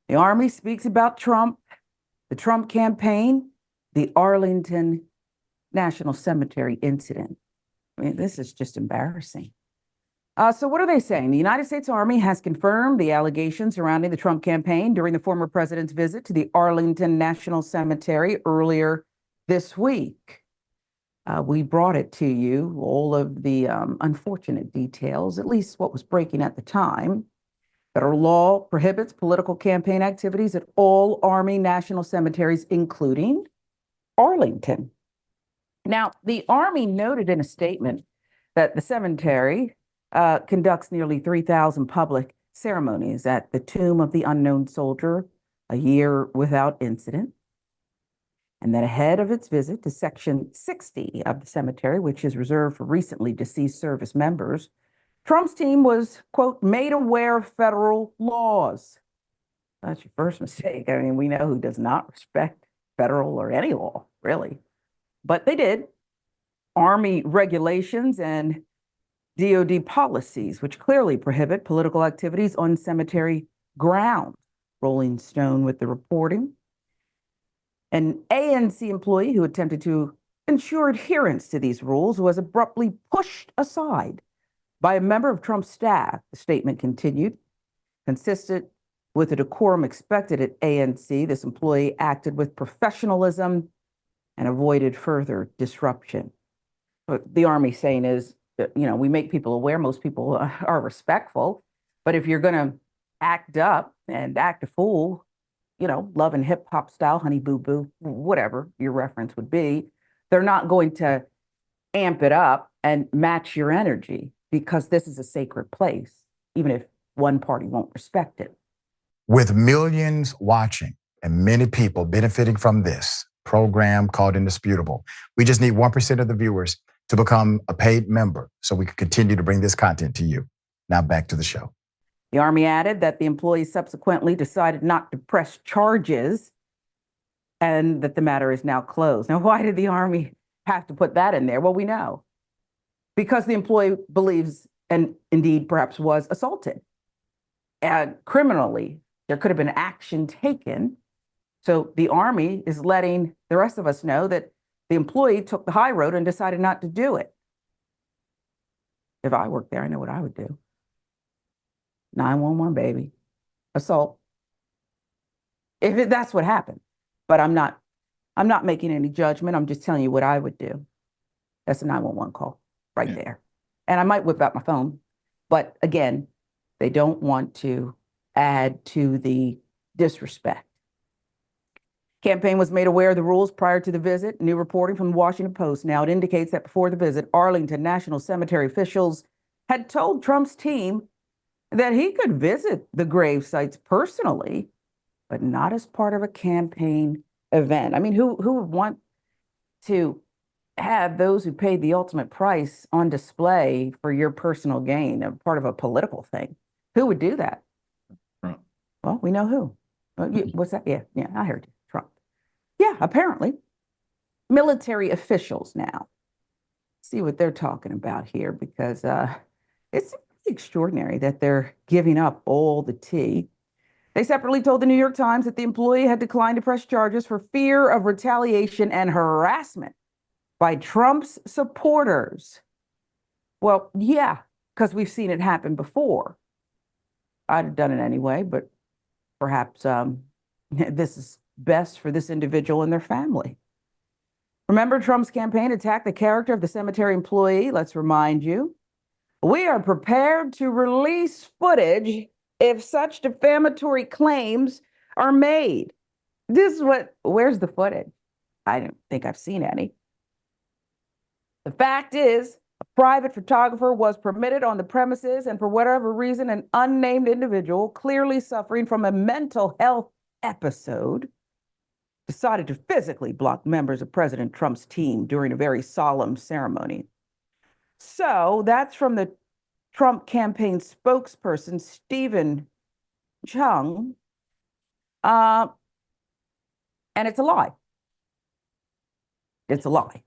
The Army speaks about Trump, the Trump campaign, the Arlington National Cemetery incident. I mean, this is just embarrassing. So what are they saying? The United States Army has confirmed the allegations surrounding the Trump campaign during the former president's visit to the Arlington National Cemetery earlier this week. We brought it to you, all of the unfortunate details, at least what was breaking at the time. Federal law prohibits political campaign activities at all Army national cemeteries, including Arlington. Now, the Army noted in a statement that the cemetery conducts nearly 3,000 public ceremonies at the tomb of the unknown soldier a year without incident, and that ahead of its visit to Section 60 of the cemetery, which is reserved for recently deceased service members, Trump's team was, quote, made aware of federal laws. That's your first mistake. I mean, we know who does not respect federal or any law, really. But they did. Army regulations and DOD policies, which clearly prohibit political activities on cemetery grounds. Rolling Stone with the reporting. An ANC employee who attempted to ensure adherence to these rules was abruptly pushed aside by a member of Trump's staff, the statement continued. Consistent with the decorum expected at ANC, this employee acted with professionalism and avoided further disruption. What the Army saying is that, we make people aware, most people are respectful, but if you're going to act up and act a fool, love and hip hop style, honey boo boo, whatever your reference would be, they're not going to amp it up and match your energy, because this is a sacred place, even if one party won't respect it. With millions watching and many people benefiting from this program called Indisputable, we just need 1% of the viewers to become a paid member so we can continue to bring this content to you. Now back to the show. The Army added that the employee subsequently decided not to press charges and that the matter is now closed. Now, why did the Army have to put that in there? Well, we know. Because the employee believes, and indeed perhaps was assaulted. Criminally, there could have been action taken. So the Army is letting the rest of us know that the employee took the high road and decided not to do it. If I worked there, I know what I would do. 911, baby. Assault. That's what happened. But I'm not making any judgment. I'm just telling you what I would do. That's a 911 call. Right there. And I might whip out my phone. But again, they don't want to add to the disrespect. Campaign was made aware of the rules prior to the visit. New reporting from the Washington Post. Now it indicates that before the visit, Arlington National Cemetery officials had told Trump's team that he could visit the grave sites personally, but not as part of a campaign event. I mean, who would want to have those who paid the ultimate price on display for your personal gain, a part of a political thing? Who would do that? Trump. Well, we know who. What's that? Yeah, I heard you. Trump. Yeah, apparently. Military officials now. See what they're talking about here, because it's extraordinary that they're giving up all the tea. They separately told the New York Times that the employee had declined to press charges for fear of retaliation and harassment by Trump's supporters. Well, yeah, because we've seen it happen before. I'd have done it anyway, but perhaps this is best for this individual and their family. Remember, Trump's campaign attacked the character of the cemetery employee? Let's remind you. We are prepared to release footage if such defamatory claims are made. Where's the footage? I don't think I've seen any. The fact is, a private photographer was permitted on the premises, and for whatever reason, an unnamed individual clearly suffering from a mental health episode decided to physically block members of President Trump's team during a very solemn ceremony. So that's from the Trump campaign spokesperson, Stephen Chung. And it's a lie. It's a lie.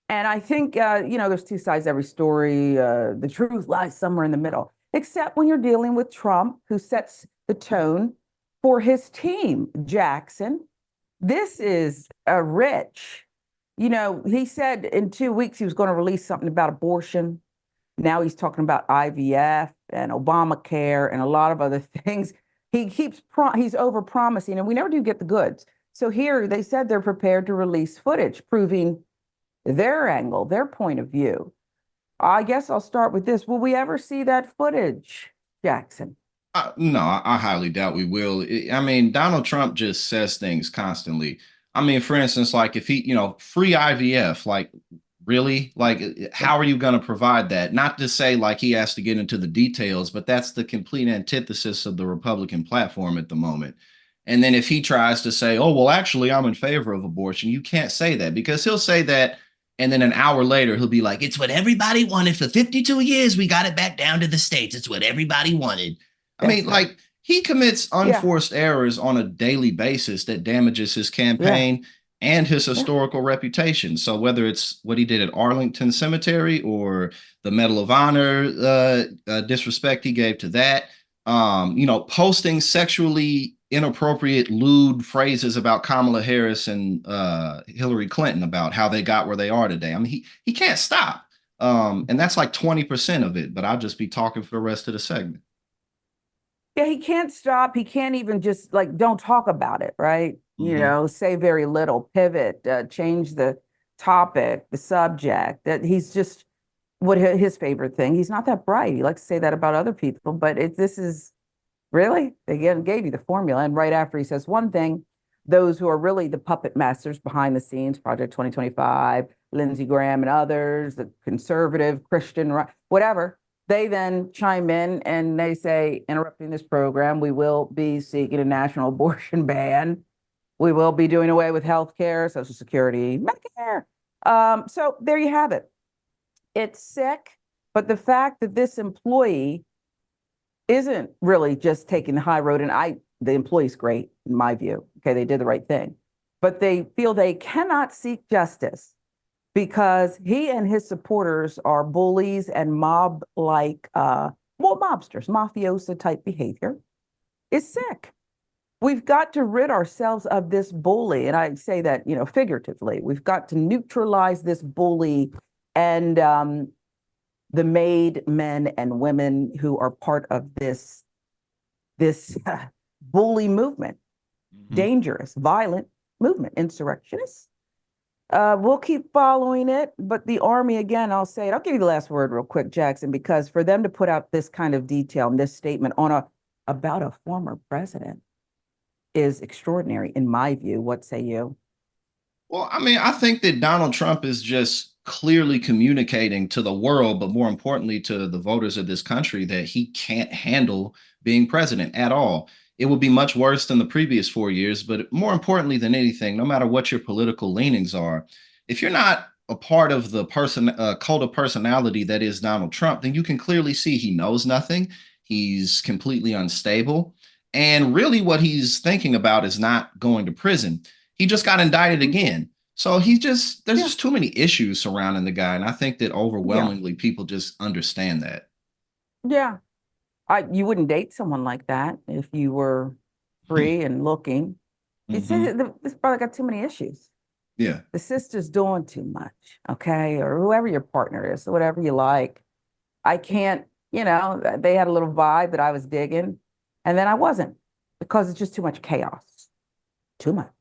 And I think, there's two sides to every story. The truth lies somewhere in the middle, except when you're dealing with Trump, who sets the tone for his team, Jackson. This is a rich. You know, he said in 2 weeks he was going to release something about abortion. Now he's talking about IVF and Obamacare and a lot of other things. He's over promising, and we never do get the goods. So here they said they're prepared to release footage proving their angle, their point of view. I guess I'll start with this. Will we ever see that footage, Jackson? No, I highly doubt we will. I mean, Donald Trump just says things constantly. I mean, for instance, like if he, free IVF, like really, like how are you going to provide that? Not to say like he has to get into the details, but that's the complete antithesis of the Republican platform at the moment. And then if he tries to say, oh, well, actually, I'm in favor of abortion, you can't say that because he'll say that. And then an hour later, he'll be like, it's what everybody wanted for 52 years. We got it back down to the states. It's what everybody wanted. I mean, That's right. like he commits Yeah. unforced errors on a daily basis that damages his Yeah. campaign and his Yeah. historical reputation. So whether it's what he did at Arlington Cemetery or the Medal of Honor disrespect he gave to that, posting sexually inappropriate, lewd phrases about Kamala Harris and Hillary Clinton about how they got where they are today. I mean, he can't stop. And that's like 20% of it, but I'll just be talking for the rest of the segment. Yeah, he can't stop. He can't even just like don't talk about it, right? You Mhm. know, say very little, pivot, change the topic, the subject. That he's just what his favorite thing. He's not that bright. He likes to say that about other people, but this is really they gave you the formula. And right after he says one thing, those who are really the puppet masters behind the scenes, Project 2025, Lindsey Graham and others, the conservative, Christian, whatever, they then chime in and they say, interrupting this program, we will be seeking a national abortion ban. We will be doing away with health care, Social Security, Medicare. So there you have it. It's sick, but the fact that this employee isn't really just taking the high road, and the employee's great in my view. Okay, they did the right thing, but they feel they cannot seek justice because he and his supporters are bullies and mob-like, mobsters, mafioso type behavior is sick. We've got to rid ourselves of this bully, and I say that figuratively. We've got to neutralize this bully and the made men and women who are part of this bully movement, dangerous, violent movement, insurrectionists. We'll keep following it, but the Army, again, I'll say it. I'll give you the last word real quick, Jackson, because for them to put out this kind of detail and this statement on about a former president is extraordinary, in my view. What say you? Well, I mean, I think that Donald Trump is just clearly communicating to the world, but more importantly to the voters of this country, that he can't handle being president at all. It will be much worse than the previous 4 years, but more importantly than anything, no matter what your political leanings are, if you're not a part of the cult of personality that is Donald Trump, then you can clearly see he knows nothing. He's completely unstable. And really, what he's thinking about is not going to prison. He just got indicted again. So there's Yeah. just too many issues surrounding the guy. And I think that Yeah. overwhelmingly people just understand that. Yeah. You wouldn't date someone like that if you were free and looking. You say Mhm. this brother got too many issues. Yeah. The sister's doing too much, okay? Or whoever your partner is, or whatever you like. I can't, they had a little vibe that I was digging, and then I wasn't because it's just too much chaos. Too much.